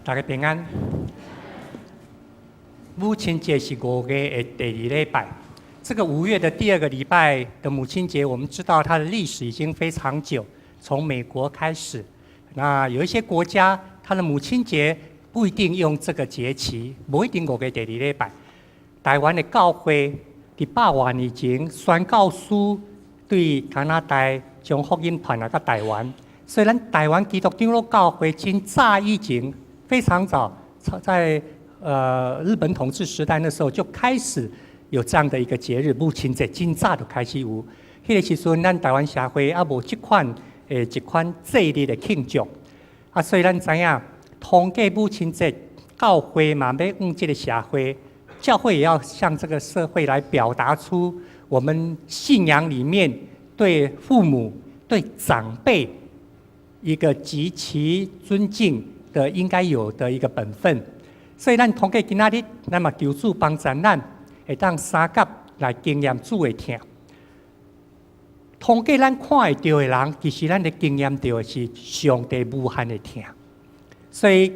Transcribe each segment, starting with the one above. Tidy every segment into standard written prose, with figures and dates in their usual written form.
大家平安。母亲节是5月的第2礼拜。这个5月的第2个礼拜的母亲节，我们知道它的历史已经非常久，从美国开始。那有一些国家，它的母亲节不一定用这个节期，不一定5月第2礼拜。台湾的教会伫100年以前宣教书对加拿大将福音传来到台湾，所以咱台湾基督长老教会真早以前。非常早，在日本统治时代那时候就开始有这样的一个节日，母亲节真早就开始有。迄个时阵，咱台湾社会也无这款一款节日的庆祝，所以咱知影，通过母亲节，教会嘛要用这个社会，教会也要向这个社会来表达出我们信仰里面对父母、对长辈一个极其尊敬。的应该有的一个本分，所以咱通过今仔日，咱嘛求主帮助咱，会当三甲来经验主的疼。通过咱看会到的人，其实咱的经验到的是上帝无限的疼。所以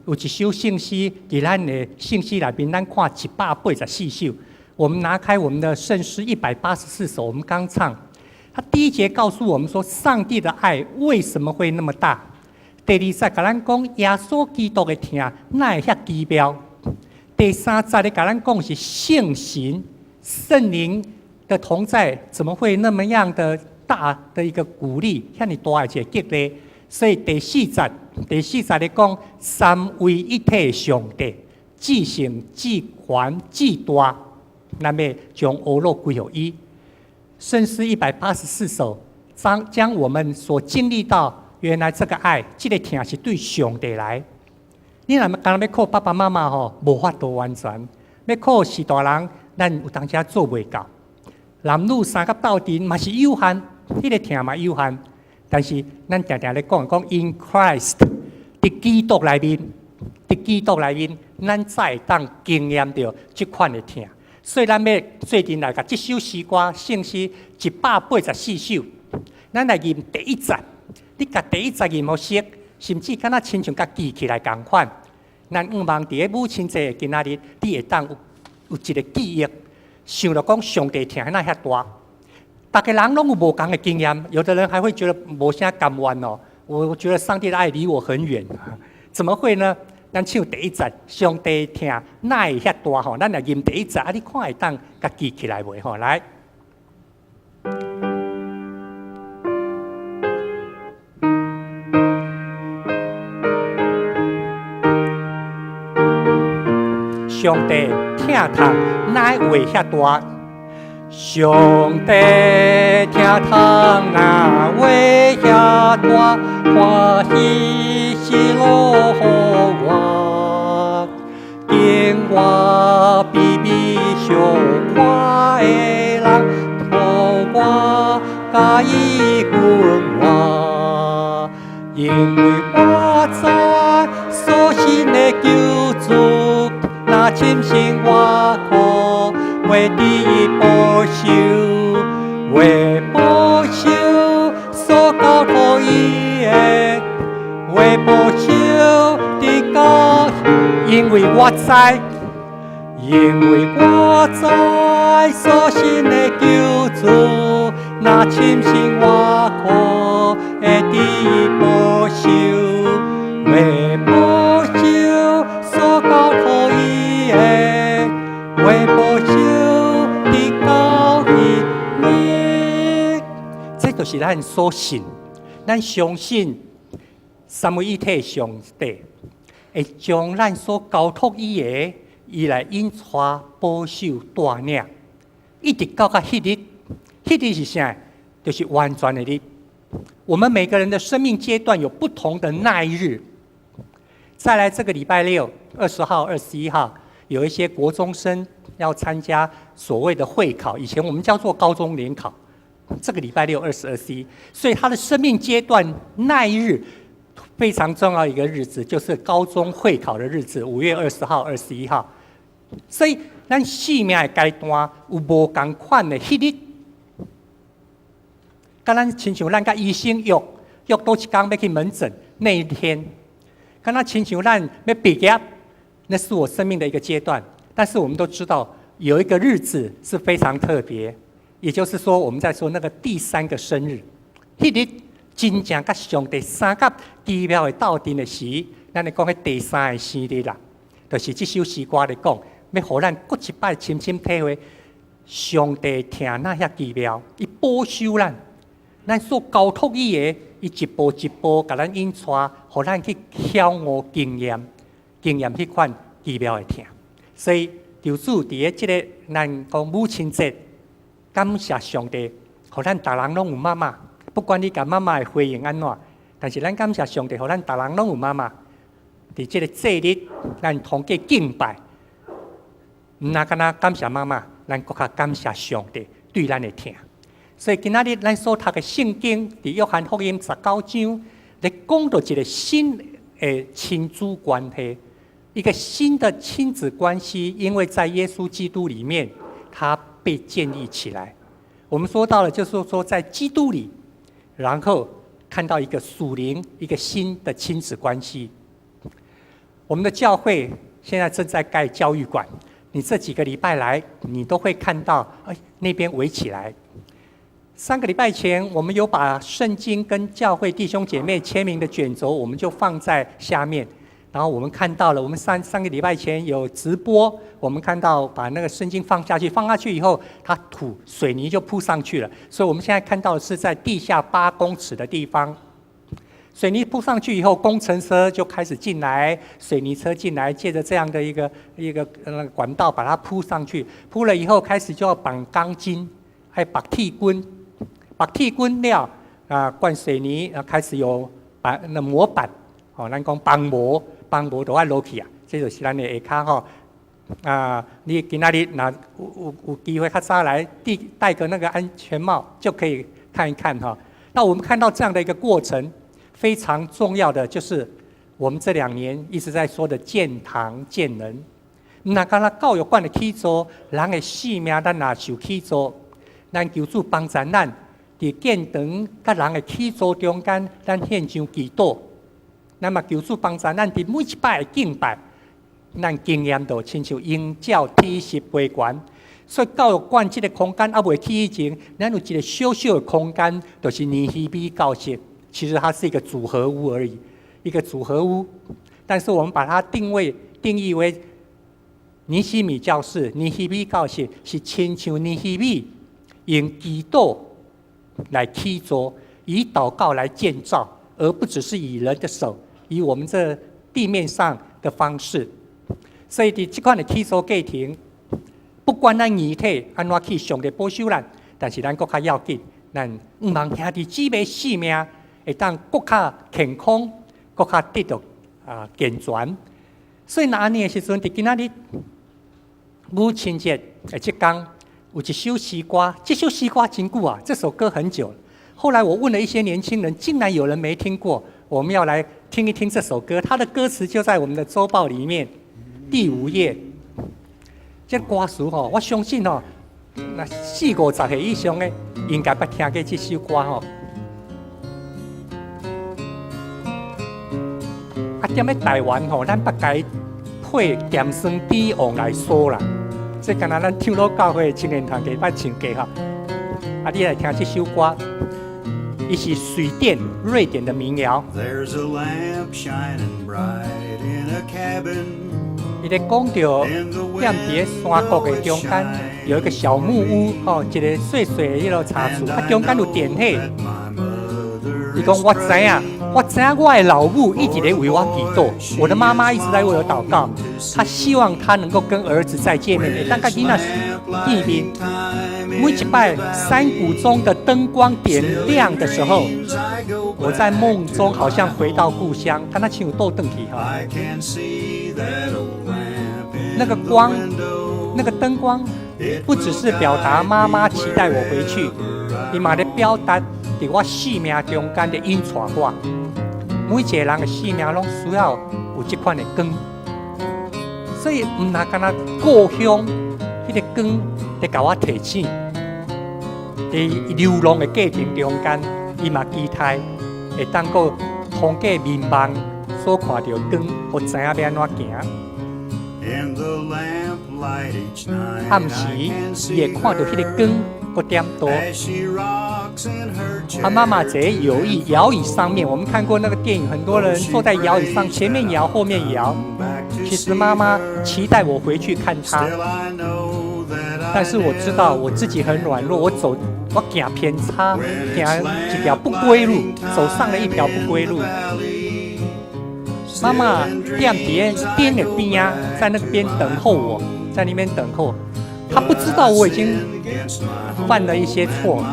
有一首圣诗，在咱的圣诗里面，咱看184首。我们拿开我们的圣诗184首，我们刚唱。他第一节告诉我们说，上帝的爱为什么会那么大？第2节甲咱讲耶稣基督的疼，哪会遐奇妙？第3节咧甲咱讲是圣神、圣灵的同在，怎么会那么样的大的一个鼓励，遐尼大的一个激励？所以第4节咧讲三位一体上帝，至圣、至宽、至大，那么将欧乐归有伊。圣诗184首，将我们所经历到。原来这个爱，这个疼是对上帝来。你若刚要靠爸爸妈妈吼，无法度完全；要靠是大人，咱有当时做袂到。男女三甲斗阵嘛是有限，迄个疼嘛有限。但是咱常常咧讲，in Christ， 伫基督内面，咱才会当经验到这款的疼。所以咱要最近来甲这首诗歌圣诗184首，咱来念第1节。你甲第1节念好识，甚至敢若亲像甲记起来共款。咱毋望伫个母亲节今仔日，你会当有一个记忆，想到讲上帝疼那遐大。大家人拢有无共的经验，有的人还会觉得无啥甘愿哦。我觉得上帝的爱离我很远，怎么会呢？咱唱第1节，上帝疼哪会遐大吼？咱来念第1节，你看会当甲记起来袂吼？来。上帝疼痛哪会遐大？上帝疼痛哪会遐大？欢喜喜乐互我，敬我比比上快的人，互我甲伊分我，因为我知所信的救主。那深深我可为你保守，为保守所交托伊的，为保守的高，因为我知所信的救主，那深深我可为你保守，为保守所交托伊。为保守的高义，这就是咱所信，咱相信三位一体上帝会将咱所交托伊的，伊来引带保守带领，一直到迄日，迄日是啥？就是完全的日。我们每个人的生命阶段有不同的那一日。再来这个礼拜6、20号、21号。有一些国中生要参加所谓的会考，以前我们叫做高中联考。这个礼拜6、20、21，所以他的生命阶段那一日非常重要一个日子，就是高中会考的日子，5月20号、21号。所以咱生命的阶段有无同款的迄日，甲咱亲像咱甲医生约倒一天要去门诊那一天。看他亲像咱要毕业，那是我生命的一个阶段。但是我们都知道，有一个日子是非常特别，也就是说，我们在说那个第3个生日，迄日真正甲上帝三甲奇妙的斗阵的时，咱来讲迄第3个生日啦，就是这首诗歌来讲，要互咱搁一摆深深体会上帝听那遐奇妙，伊保守咱所交托伊的，伊一步一步甲咱引带，互咱去晓悟经验迄款奇妙的听。所以，求主伫咧即个咱讲母亲节，感谢上帝，互咱逐人拢有妈妈。不管你甲妈妈的回应安怎，但是咱感谢上帝，互咱逐人拢有妈妈。伫即个节日，咱同过敬拜，毋那敢若感谢妈妈，咱更较感谢上帝对咱的听。所以今仔日咱所读的圣经，伫约翰福音19章，咧讲到一个新的亲子关系。一个新的亲子关系，因为在耶稣基督里面，它被建立起来。我们说到了，就是说在基督里，然后看到一个属灵、一个新的亲子关系。我们的教会现在正在盖教育馆，你这几个礼拜来，你都会看到，那边围起来。3个礼拜前，我们有把圣经跟教会弟兄姐妹签名的卷轴，我们就放在下面。然后我们看到了，我们三个礼拜前有直播，我们看到把那个圣经放下去以后，它水泥就铺上去了。所以我们现在看到的是在地下8公尺的地方，水泥铺上去以后，工程车就开始进来，水泥车进来，借着这样的一个管道把它铺上去。铺了以后，开始就要绑钢筋，还绑铁棍了灌水泥，开始有那模板，咱讲帮模就要落去啊，这就是咱的下骹吼。你今仔日若有机会较早来，戴个那个安全帽就可以看一看哈。那我们看到这样的一个过程，非常重要的就是我们这2年一直在说的建堂建人。那敢若教育馆的起造，人的性命咱若受起造，咱求主帮助咱伫建堂甲人的起造中间，咱献上祈祷。那么求主帮助咱伫每一摆的敬拜，咱经验到亲像应照体系培管。所以教育馆这个空间还未起以前，咱有一个小小的空间，就是尼希米教室。其实它是一个组合屋而已，一个组合屋。但是我们把它定义为尼希米教室。尼希米教室是亲像尼希米用祈祷来起造，以祷告来建造，而不只是以人的手。以我们这地面上的方式，所以伫这款的起造过程，不管咱遗体安怎去上帝保守咱，但是咱更较要紧，咱毋茫兄弟姊妹性命会当更较健康，更较得到健全。所以那安尼的时阵，伫今仔日母亲节的这天，有一首诗歌，这首诗歌真久啊，这首歌很久了。后来我问了一些年轻人，竟然有人没听过。我们要来听一听这首歌，它的歌词就在我们的周报里面第5页。这歌词我相信那40-50岁以上的应该捌听过这首歌踮咧台湾咱捌甲伊配咸酸甜王来说啦。这敢若咱唱老教会青年团给捌唱过你来听这首歌。伊是瑞典的民谣。伊咧讲到，踮伫山谷的中间有一个小木屋，一个细细的迄落茶厝，中间有电火。伊讲我知影我的老母一直在为我祈祷，我的妈妈一直在为我祷告，她希望她能够跟儿子再见面，会当甲囡仔见面。每一摆山谷中的灯光点亮的时候，我在梦中好像回到故乡，看他亲有倒转去那个光，那个灯光，不只是表达妈妈期待我回去，伊嘛咧表达在我生命中间的引带我。每一个人的生命拢需要有这款的光，所以唔那敢若故乡迄个光在甲我提醒。在流浪的过程中间，伊嘛期待会当过通过迷茫所看到光，我知影要安怎行。暗时，伊会看到迄个光，个点多。妈妈在摇椅上面，我们看过那个电影，很多人坐在摇椅上，前面摇，后面摇。其实妈妈期待我回去看她，但是我知道我自己很软弱，我走偏差，行一条不归路，走上了一条不归路。妈妈踮伫边的边啊，在那边等候我，在那边等候。她不知道我已经犯了一些错，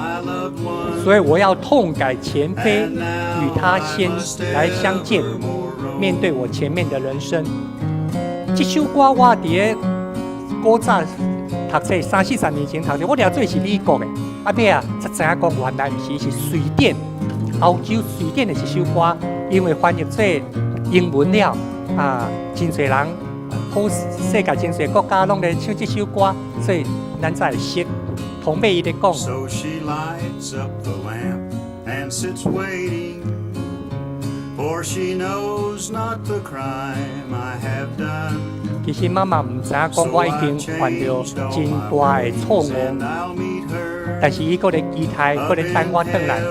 所以我要痛改前非，与她先来相见，面对我前面的人生。这首歌我伫古早读册30-40年前读册，我了做是美国的，尾啊才知影讲原来不是，是瑞典，欧洲瑞典的一首歌，因为翻译做英文了真侪人，好世界真侪国家拢在唱这首歌，所以咱才会识。同辈伊在讲。其实妈妈唔知影讲我已经犯了真大的错误，但是伊搁咧期待，搁咧等我转来。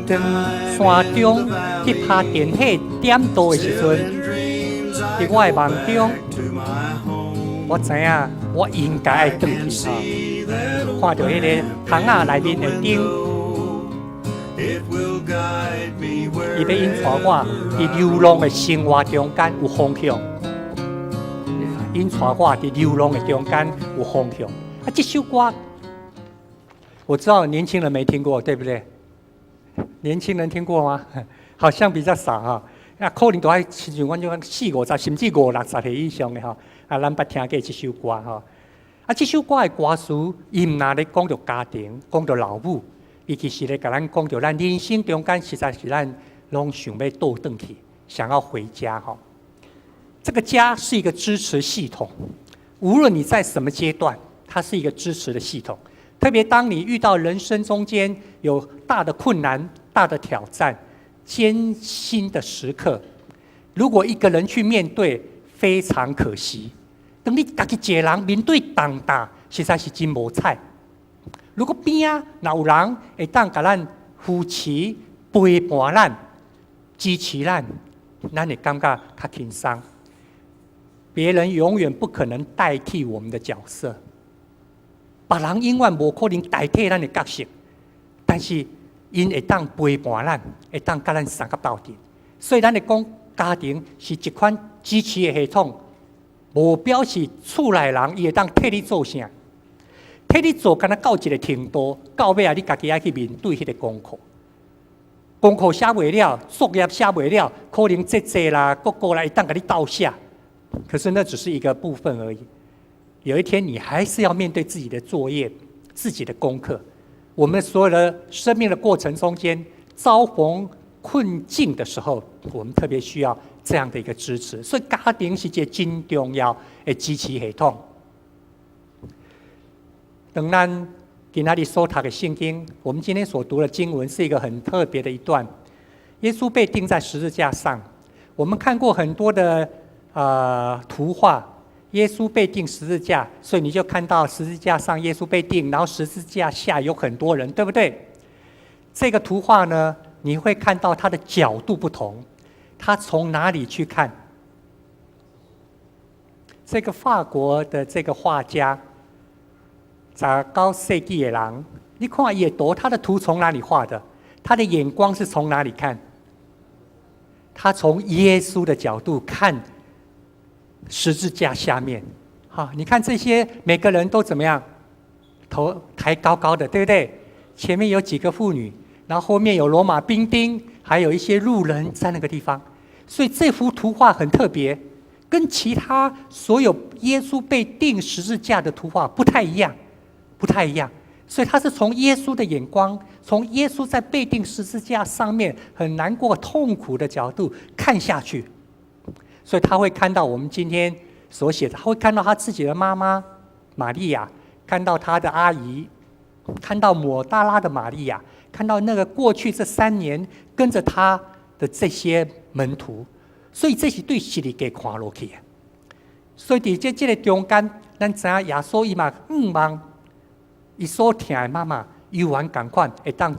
在山中去拍电火点灯的时阵，在我的梦中，我知影我应该爱转去看到迄个窗仔内面的灯，伊要引带我伫流浪的生活中间有方向，引带我伫流浪的中间有方向。这首歌。我知道年轻人没听过，对不对？年轻人听过吗？好像比较少可能都还亲像我种40-50，甚至50-60岁以上的咱捌听过这首歌这首歌的歌词，伊唔拿咧讲到家庭，讲到老母，伊其实咧甲咱讲到咱人生中间，实在是咱拢想要倒转去，想要回家这个家是一个支持系统，无论你在什么阶段，它是一个支持的系统。特别当你遇到人生中间有大的困难、大的挑战、艰辛的时刻，如果一个人去面对，非常可惜。当你自己一个人面对重担，实在是真无彩。如果边啊有人会当甲咱扶持、陪伴咱、支持咱，咱会感觉较轻松。别人永远不可能代替我们的角色。别人永远无可能代替咱的角色，但是因会当陪伴咱，会当甲咱相合到底。所以咱会讲，家庭是一款支持的系统，无表示厝内人伊会当替你做啥，替你做敢若到一个程度，到尾你家己爱去面对迄个功课。功课写袂了，作业写袂了，可能这啦、个啦，会当甲你倒下。可是那只是一个部分而已。有一天，你还是要面对自己的作业、自己的功课。我们所有的生命的过程中间，遭逢困境的时候，我们特别需要这样的一个支持。所以，家庭是一个真重要的支持系统。当咱今仔日所读的圣经，我们今天所读的经文是一个很特别的一段。耶稣被钉在十字架上，我们看过很多的图画。耶稣被钉十字架，所以你就看到十字架上耶稣被钉，然后十字架下有很多人，对不对？这个图画呢，你会看到它的角度不同，它从哪里去看？这个法国的这个画家19世纪的人，你看也读他的图从哪里画的？他的眼光是从哪里看？他从耶稣的角度看十字架下面，你看这些每个人都怎么样？头抬高高的，对不对？前面有几个妇女，然后后面有罗马兵丁，还有一些路人在那个地方。所以这幅图画很特别，跟其他所有耶稣被钉十字架的图画不太一样，不太一样。所以他是从耶稣的眼光，从耶稣在被钉十字架上面很难过、痛苦的角度看下去。所以他会看到我们今天所写的，他会看到他自己的妈妈玛利亚，看到他的阿姨看到抹大拉的玛利亚，看到那个过去这3年跟着他的这些门徒，所以这是对实力给看落去的。所以在这个中间，咱知影耶稣伊嘛望伊所疼的妈妈犹原同款会当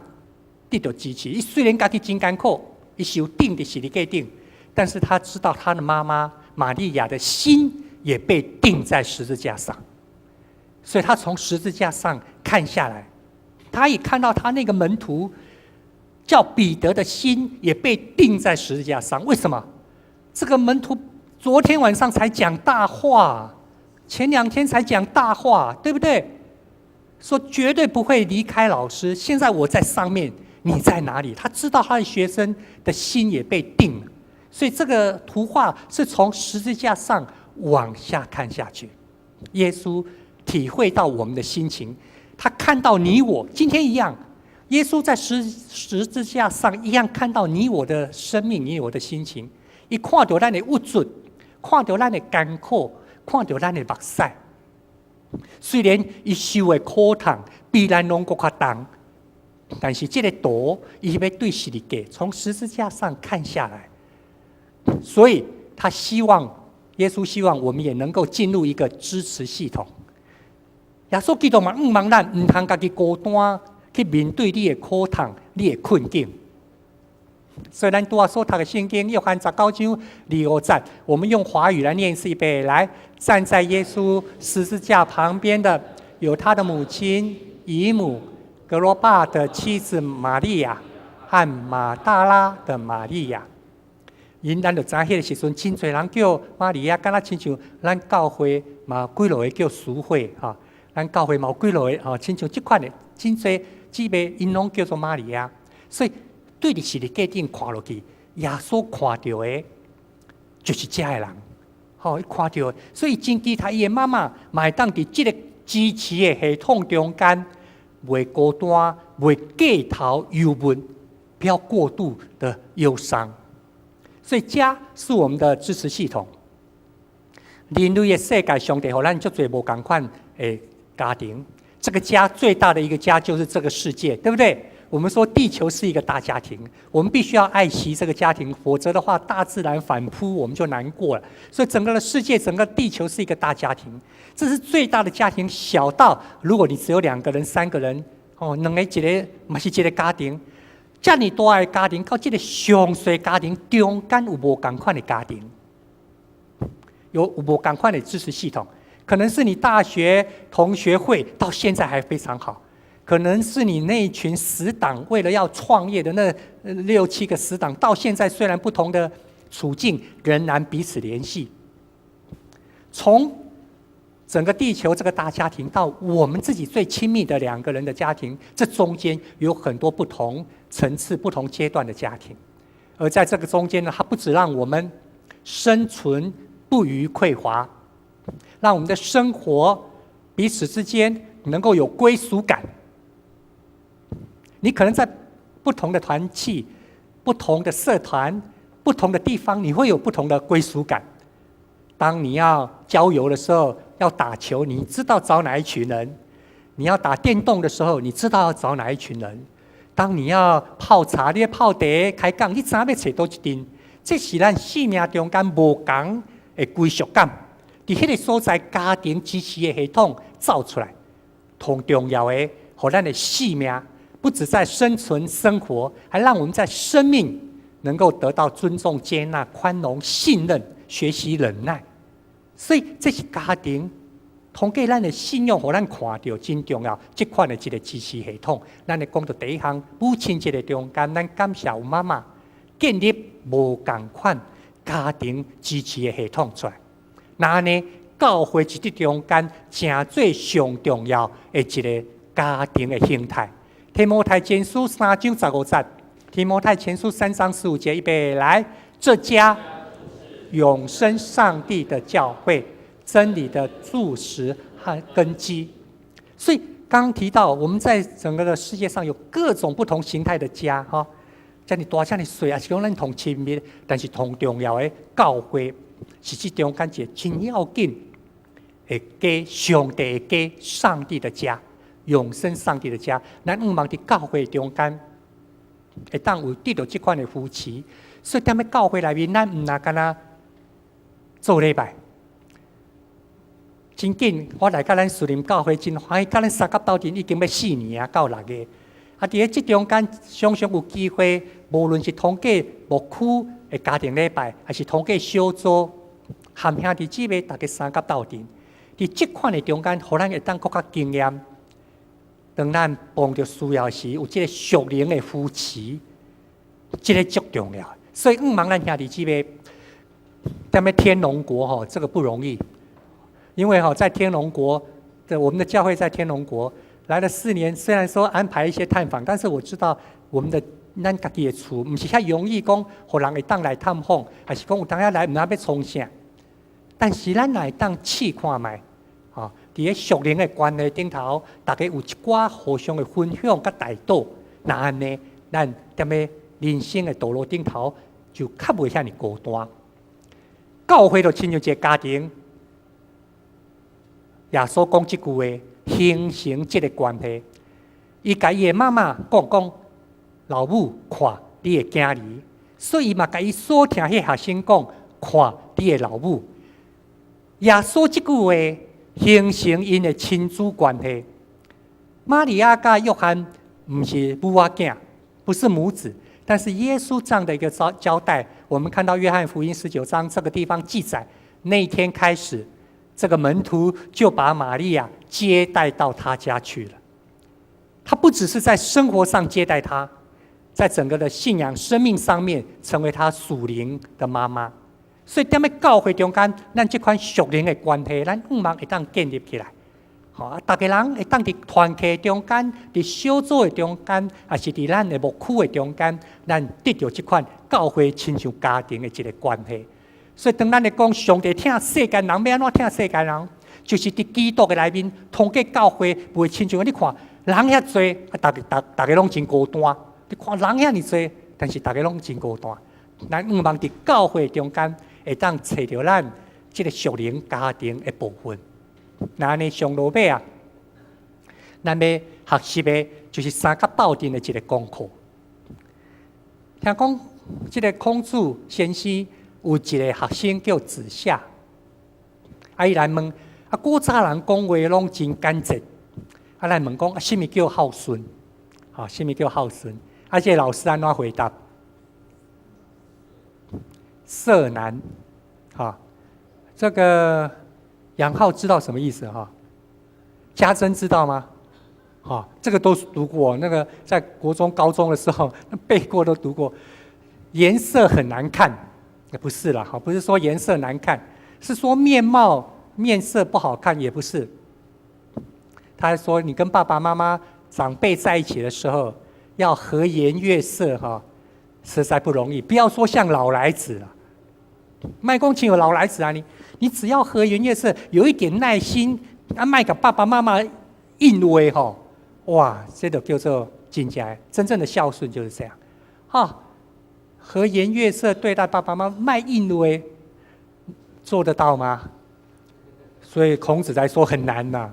得到支持。伊虽然家己真艰苦，伊受钉在十字架顶，但是他知道他的妈妈玛利亚的心也被钉在十字架上，所以他从十字架上看下来，他也看到他那个门徒叫彼得的心也被钉在十字架上。为什么？这个门徒昨天晚上才讲大话，前2天才讲大话，对不对？说绝对不会离开老师，现在我在上面，你在哪里？他知道他的学生的心也被定了，所以这个图画是从十字架上往下看下去。耶稣体会到我们的心情，他看到你我今天一样，耶稣在十字架上一样看到你我的生命，你我的心情，他看到咱的无助，看到咱的艰苦，看到咱的目屎。虽然他受的苦痛比咱拢更较重，但是这个图他要对十字架从十字架上看下来，所以他希望耶稣希望我们也能够进入一个支持系统。耶稣基督嘛，望咱唔通家己孤单去面对你的苦痛、你的困境。所以咱拄仔所读的圣经约翰19章25节，我们用华语来念一遍。来，站在耶稣十字架旁边的有他的母亲姨母格罗巴的妻子玛利亚和马大拉的玛利亚。因咱就知迄个时阵，真侪人叫玛利亚，敢若亲像咱教会嘛几落个叫赎会哈，咱教会嘛有几落个亲像即款的，真侪姊妹因拢叫做玛利亚，所以。对你十字架顶看落去，耶稣看到的，就是这个人。伊看到的，所以真期待伊的妈妈，会当伫这个支持的系统中间，袂孤单，袂过头忧闷，不要过度的忧伤。所以家是我们的支持系统。人类的世界，上帝互咱足侪无同款的家庭。这个家最大的一个家就是这个世界，对不对？我们说地球是一个大家庭，我们必须要爱惜这个家庭，否则的话，大自然反扑我们就难过了。所以整个的世界，整个地球是一个大家庭，这是最大的家庭。小到如果你只有2个人、3个人，两个一个嘛是一个家庭，这么大的家庭，到这个上细家庭中间有无同款的家庭，有无同款的支持系统，可能是你大学同学会到现在还非常好。可能是你那一群死党为了要创业的那6、7个死党，到现在虽然不同的处境，仍然彼此联系。从整个地球这个大家庭到我们自己最亲密的2个人的家庭，这中间有很多不同层次、不同阶段的家庭。而在这个中间呢，它不只让我们生存不虞匮乏，让我们的生活彼此之间能够有归属感。你可能在不同的团契、不同的社团、不同的地方，你会有不同的归属感。当你要郊游的时候，要打球，你知道找哪一群人；你要打电动的时候，你知道要找哪一群人。当你要泡茶、你要泡茶、开讲，你知道要找多一群。这是咱生命中间无同的归属感。在迄个所在，家庭支持的系统造出来，同重要的，让咱的生命。不只在生存生活，还让我们在生命能够得到尊重、接纳、宽容、信任、学习忍耐。所以这是家庭通过咱的信用，让咱看到真重要。这款的一个支持系统，咱来讲到第一项，母亲节的中间，咱感谢有妈妈建立无同款家庭支持的系统出来。那呢，教会在这中间，真最上重要的一个家庭的形态。提摩太前书3章15节，提摩太前书3章15节，预备来，这家永生上帝的教会，真理的柱石和根基。所以刚刚提到，我们在整个的世界上有各种不同形态的家，这么大这么小，也是讲咱同亲密，但是同重要的教会，是这中间一个真要紧的家，上帝的家。永生上帝的家。咱毋茫伫教会中间，会当有得到即款的扶持。所以踮咧教会内面，咱毋若干那做礼拜。真紧，我来甲咱树林教会真欢喜，甲咱三甲斗阵已经要4年啊，到6个。啊，伫咧即中间，常常有机会，无论是通过牧区的家庭礼拜，还是通过小组，含兄弟姊妹大家三甲斗阵，伫即款的中间，互咱会当更较经验。当咱碰到需要时，有即个属灵的扶持，即个足重要。所以毋茫咱兄弟姊妹，踮咧天龙国吼，这个不容易。因为在天龙国我们的教会在天龙国来了4年，虽然说安排一些探访，但是我知道我们的咱家己的厝，不是遐容易讲，互人会当来探访，还是讲有当下来，唔知要创啥。但是咱来当试看卖，伫咧属灵的关系顶头，大家有一寡互相的分享甲带导，那安尼，咱踮咧人生的道路顶头，就较袂遐尼孤单。教会就亲像一个家庭。耶稣讲即句话，形成即个关系。伊甲伊的妈妈讲，老母看你的囝儿，所以伊嘛甲伊所听迄学生讲，看你的老母。耶稣即句话形成因的亲子关系。玛利亚甲约翰不是母仔囝，不是母子，但是耶稣这样的一个交代，我们看到约翰福音19章这个地方记载，那一天开始。这个门徒就把玛利亚接待到他家去了。他不只是在生活上接待他，在整个的信仰生命上面成为他属灵的妈妈。所以踮咧教会中间，咱这款属灵的关系，咱毋茫会当建立起来。大家人会当伫团契中间，伫小组的中间，还是伫咱的牧区的中间，咱得到这款教会亲像家庭的一个关系。所以，当咱咧讲上帝疼世间人，要安怎疼世间人？就是伫基督的内面，通过教会，袂亲像你看人遐多，大家拢真孤单。你看人遐尼多，但是大家拢真孤单。咱毋茫伫教会中间，会当找到咱即个属灵家庭的部分。那安尼上落尾啊，咱要学习的，就是三甲斗阵的一个功课。听讲，即个孔子先生。有一个学生叫子夏，伊来问，古早人讲话拢真简洁，来问讲，什么叫孝顺？什么叫孝顺？这个老师安怎回答？色难，这个杨浩知道什么意思？家珍知道吗？这个都读过，那个在国中、高中的时候背过，都读过。颜色很难看。不是啦，不是说颜色难看，是说面色不好看，也不是。他说你跟爸爸妈妈长辈在一起的时候，要和颜悦色实在不容易。不要说像老来子了，卖公亲有老来子啊，你只要和颜悦色，有一点耐心，卖给爸爸妈妈应威哇，这就叫做真正的孝顺就是这样和颜悦色对待爸爸妈妈，卖应威，做得到吗？所以孔子才说很难呐，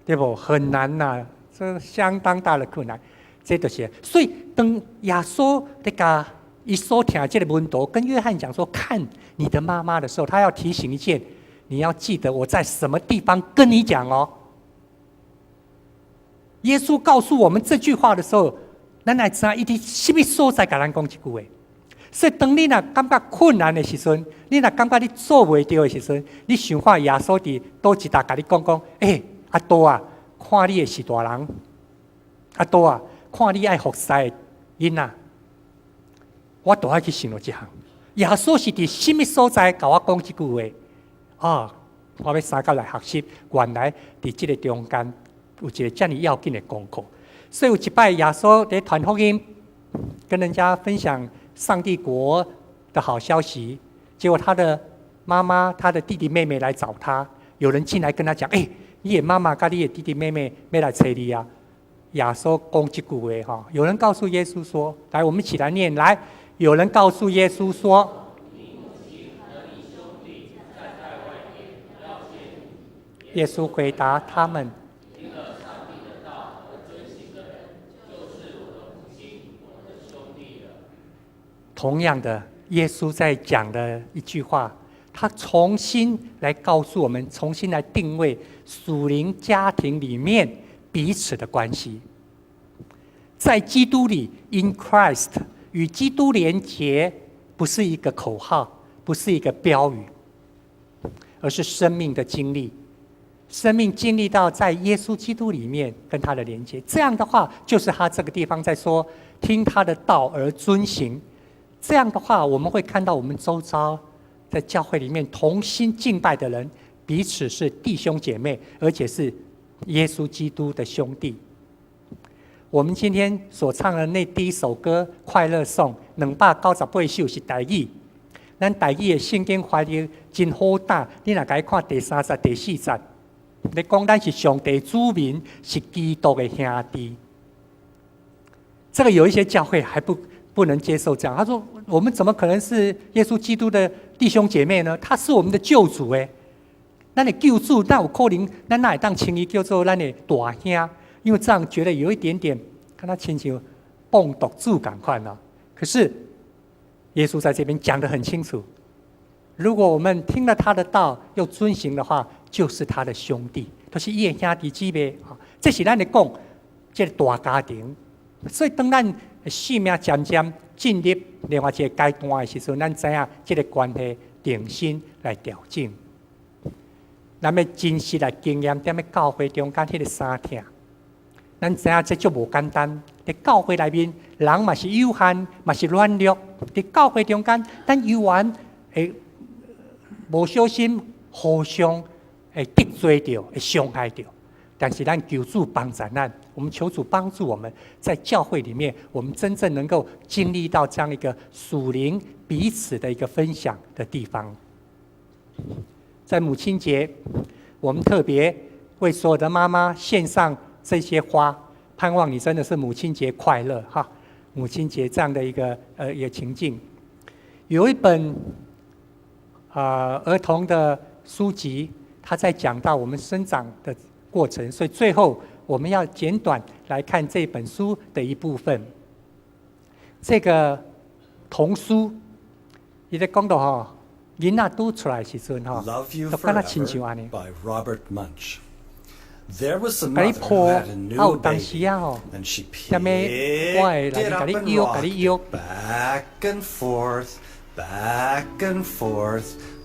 对不？很难呐，这相当大的困难。这就是，所以当耶稣在甲伊所听这个门徒跟约翰讲说看你的妈妈的时候，他要提醒一件，你要记得我在什么地方跟你讲哦。耶稣告诉我们这句话的时候，咱来知道伊伫什么所在甲咱讲这句话。所以，当你若感觉困难的时阵，你若感觉你做袂到的时阵，你想看耶稣伫倒一搭甲你讲，阿多啊，看你的是大人，阿多啊，看你爱服侍的囡仔，我都爱去想到这项。耶稣是伫什么所在甲我讲这句话？我要三甲来学习，原来伫这个中间有一个这么要紧的功课。所以有一摆耶稣在传福音，跟人家分享上帝国的好消息，结果他的妈妈、他的弟弟妹妹来找他，有人进来跟他讲：“你的妈妈跟你的弟弟妹妹要来找你啊！”耶稣讲这句话有人告诉耶稣说：“来，我们一起来念。来，有人告诉耶稣说。”耶稣回答他们：“同样的，耶稣在讲的一句话，他重新来告诉我们，重新来定位属灵家庭里面彼此的关系。在基督里 ，in Christ， 与基督连结，不是一个口号，不是一个标语，而是生命的经历。生命经历到在耶稣基督里面跟他的连接，这样的话，就是他这个地方在说，听他的道而遵行。这样的话，我们会看到我们周遭在教会里面同心敬拜的人，彼此是弟兄姐妹，而且是耶稣基督的兄弟。我们今天所唱的那第一首歌《快乐颂》，298首是台语。咱台语的圣经翻译真好打，你若该看第3节、第4节，你讲咱是上帝子民，是基督的兄弟。这个有一些教会还不能接受这样，他说：我们怎么可能是耶稣基督的弟兄姐妹呢？他是我们的救主哎，咱的救主，那有可能咱哪会当轻易叫做咱的大兄？因为这样觉得有一点点，看他亲像蹦毒主赶快了。可是耶稣在这边讲得很清楚，如果我们听了他的道又遵行的话，就是他的兄弟，都是伊的兄弟姊妹啊。这是咱的讲，这个大家庭。所以当咱生命渐渐进入另外一个阶段的时候，咱知影这个关系重新来调整。咱要真实来经验在教会中间迄个三痛。咱知影这就无简单。在教会内面，人嘛是有限，嘛是软弱。在教会中间，咱有缘会无小心互相会得罪着，会伤害着。但是咱求主帮助咱，我们求主帮助我们，在教会里面，我们真正能够经历到这样一个属灵彼此的一个分享的地方。在母亲节，我们特别为所有的妈妈献上这些花，盼望你真的是母亲节快乐哈！母亲节这样的一个情境，有一本儿童的书籍，它在讲到我们生长的过程，所以最后我们要简短来看这本书的一部分。这个童书，伊在讲到哈，囡仔拄出来的时阵哈，就敢若亲像安尼。甲你抱，有当时啊吼，踮咧我的内面甲你摇，甲你摇，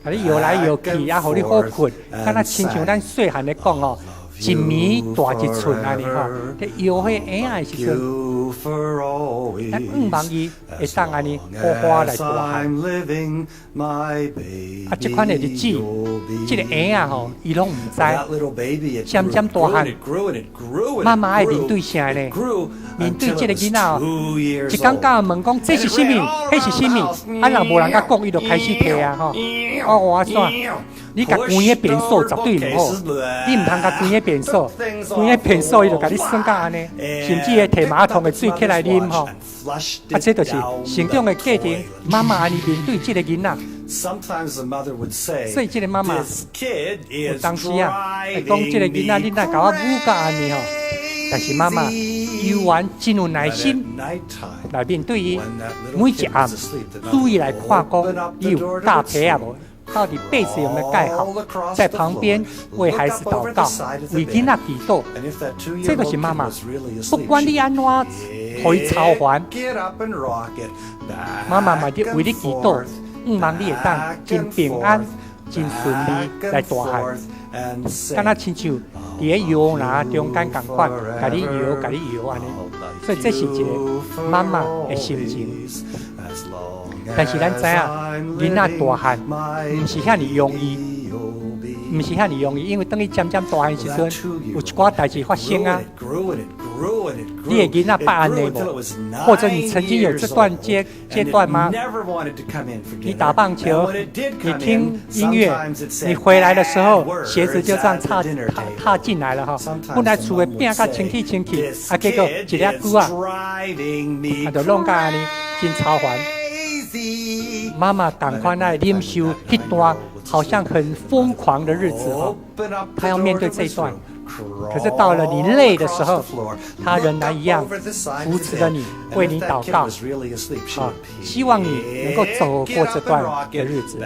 甲你摇来摇去，啊，互你好困，敢若亲像咱细汉咧讲哦，一暝大一寸安尼吼，在摇迄婴仔的时阵，咱望伊会当安尼好花来大汉。啊，这款的日子，这个婴仔吼，伊拢唔知，渐渐大汉，妈妈爱面对啥呢？面对这个囡仔哦，一刚刚问讲这是什么？迄是什么？啊，若无人甲讲，伊就开始提啊吼。哦，我算，你甲关个变数绝对唔好，你唔通甲关个变数，关个变数伊就甲你算甲安尼，甚至会摕马桶的水起来啉吼。啊，这就是成长的过程。妈妈安尼面对这个囡仔。所以这个妈妈有当时啊，会讲这个囡仔，你若甲我舞甲安尼吼，但是妈妈有缘真有耐心来面对伊，每一暗注意来看讲，伊有大被啊无？到底被子有没有盖好？在旁边为孩子祷告，为囡仔祈祷，这就是妈妈。不管你安怎，互伊操烦，妈妈嘛就为你祈祷。望你会当真平安、真顺利来大汉，敢若亲像伫咧摇篮中间共款，甲你摇、甲你摇安尼。所以这是一个妈妈的心情。但是咱知影，囡仔大汉毋是遐尼容易，毋是遐尼容易，因为当伊渐渐大汉时阵，有一寡代志发生啊。你的囡仔捌安尼无？或者你曾经有这段阶段吗？你打棒球，你听音乐，你回来的时候鞋子就这样踏进来了哈。本来厝的饼甲清气，啊，结果一粒骨啊，啊就弄甲安尼真操烦。妈妈赶快来忍受一段好像很疯狂的日子哈，她要面对这一段。可是到了你累的时候，他仍然一样扶持着你，为你祷告。希望你能够走过这段的日子。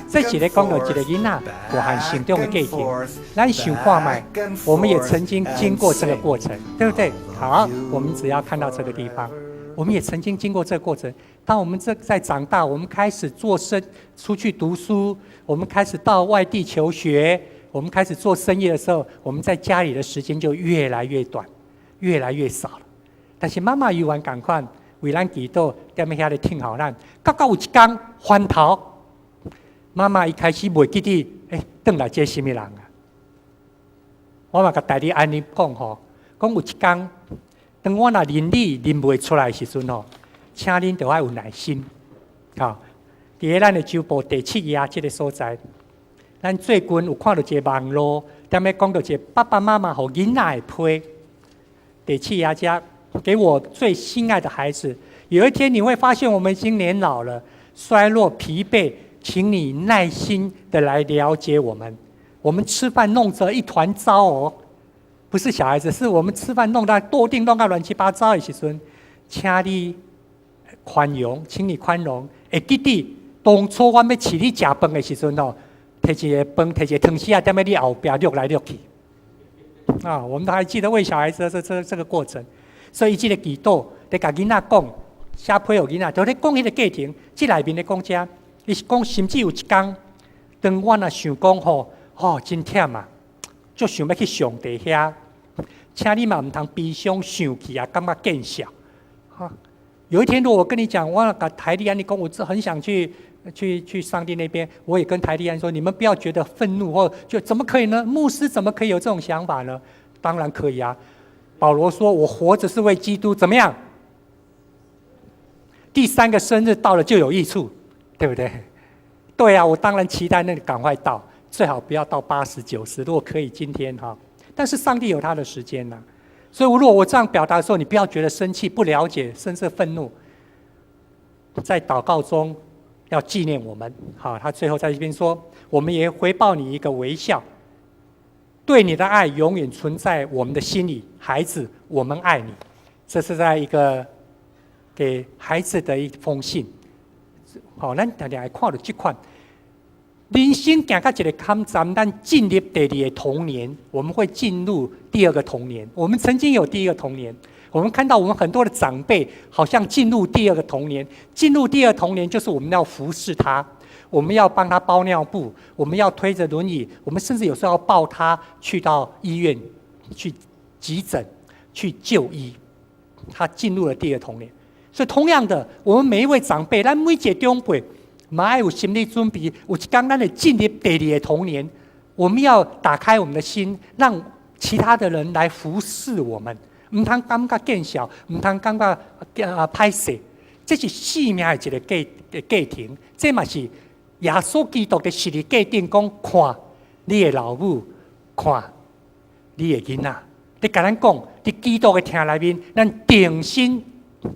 这几个讲到一个囡仔，我和心中的过程，咱想看卖，我们也曾经经过这个过程，对不对？好，我们只要看到这个地方，我们也曾经经过这个过程。当我们在长大，我们开始出去读书，我们开始到外地求学，我们开始做生意的时候，我们在家里的时间就越来越短，越来越少了。但是妈妈依然赶快为咱祈祷，踮遐咧听候咱。到有一天翻头，妈妈一开始袂记得，转来这是什么人啊？我嘛甲大家安尼讲吼，讲有一天，当我若认你认袂出来的时阵吼，请恁就要有耐心。好，伫咱的周部第7页这个所在。咱最近有看到一个网络，踮咧讲到一个爸爸妈妈和囡仔的批。第7页家给我最心爱的孩子，有一天你会发现我们已经年老了，衰弱疲惫，请你耐心的来了解我们。我们吃饭弄成一团糟哦，不是小孩子，是我们吃饭弄到桌顶弄到乱七八糟的时阵，请你宽容，请你宽容。会记得当初我要饲你食饭的时阵哦。摕一个饭，摕一个汤匙啊，踮在你后边掠来掠去。我们都还记得喂小孩子这个过程。所以这个祈祷，在甲囡仔讲，写批予囡仔，就咧讲迄个过程。这内面咧讲遮，伊是讲，甚至有一天，当我若想讲真忝啊，就想要去上帝遐，请你嘛唔通悲伤想起啊，感觉见笑。有一天，如果我跟你讲，我甲台利安，你讲我很想去上帝那边，我也跟台利安说，你们不要觉得愤怒或就怎么可以呢？牧师怎么可以有这种想法呢？当然可以啊。保罗说：“我活着是为基督，怎么样？第3个生日到了就有益处，对不对？对啊，我当然期待那个赶快到，最好不要到80、90，如果可以今天哈。但是上帝有他的时间呐，所以如果我这样表达的时候，你不要觉得生气、不了解，甚至愤怒。在祷告中。”要纪念我们，好，他最后在这边说，我们也回报你一个微笑，对你的爱永远存在我们的心里，孩子，我们爱你。这是在一个给孩子的一封信。好，咱大家来看到这款，人生行到一个坎站，咱进入第2个童年，我们会进入第2个童年。我们曾经有第1个童年。我们看到我们很多的长辈好像进入第2个童年，进入第2个童年就是我们要服侍他，我们要帮他包尿布，我们要推着轮椅，我们甚至有时候要抱他去到医院去急诊去就医。他进入了第2个童年，所以同样的，我们每一位长辈，咱每一个长辈，嘛要有心理准备，有一天咱会进入第2个童年，我们要打开我们的心，让其他的人来服侍我们。唔通感觉见笑，唔通感觉歹势，这是生命的一个过程。这嘛是耶稣基督的十字架顶讲，看你的老母，看你的囡仔。你甲咱讲，伫基督的厅内面，咱定心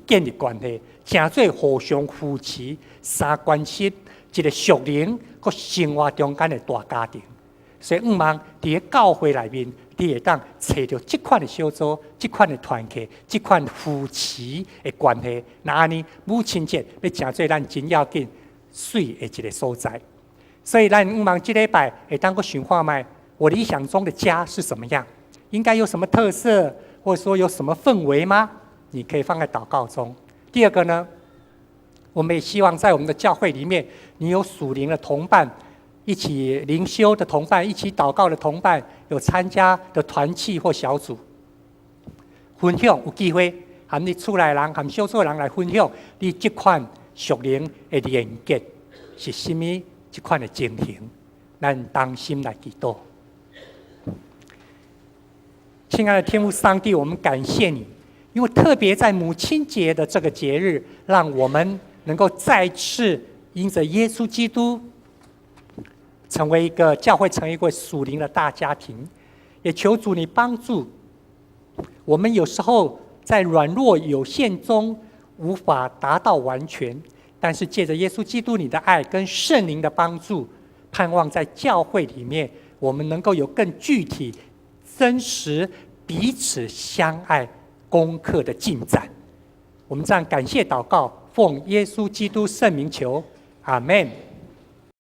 建立关系，成做互相扶持、三关系，一个属灵和生活中间的大家庭。所以，望伫个教会内面。你会当找到这款的小组、这款的团契、这款夫妻的关系，那安尼母亲节要成做咱真要紧水的一个所在。所以咱望这礼拜会当个想看卖，我理想中的家是什么样？应该有什么特色，或者说有什么氛围吗？你可以放在祷告中。第2个呢，我们也希望在我们的教会里面，你有属灵的同伴。一起灵修的同伴，一起祷告的同伴，有参加的团契或小组，分享有机会，和你厝内人、和小组人来分享，你这款属灵的连结是什么？这款的情形，咱当心来祈祷。亲爱的天父上帝，我们感谢你，因为特别在母亲节的这个节日，让我们能够再次因着耶稣基督。成为一个教会，成为一个属灵的大家庭，也求主你帮助我们。有时候在软弱有限中无法达到完全，但是借着耶稣基督你的爱跟圣灵的帮助，盼望在教会里面我们能够有更具体真实彼此相爱功课的进展。我们这样感谢祷告，奉耶稣基督圣名求，阿们。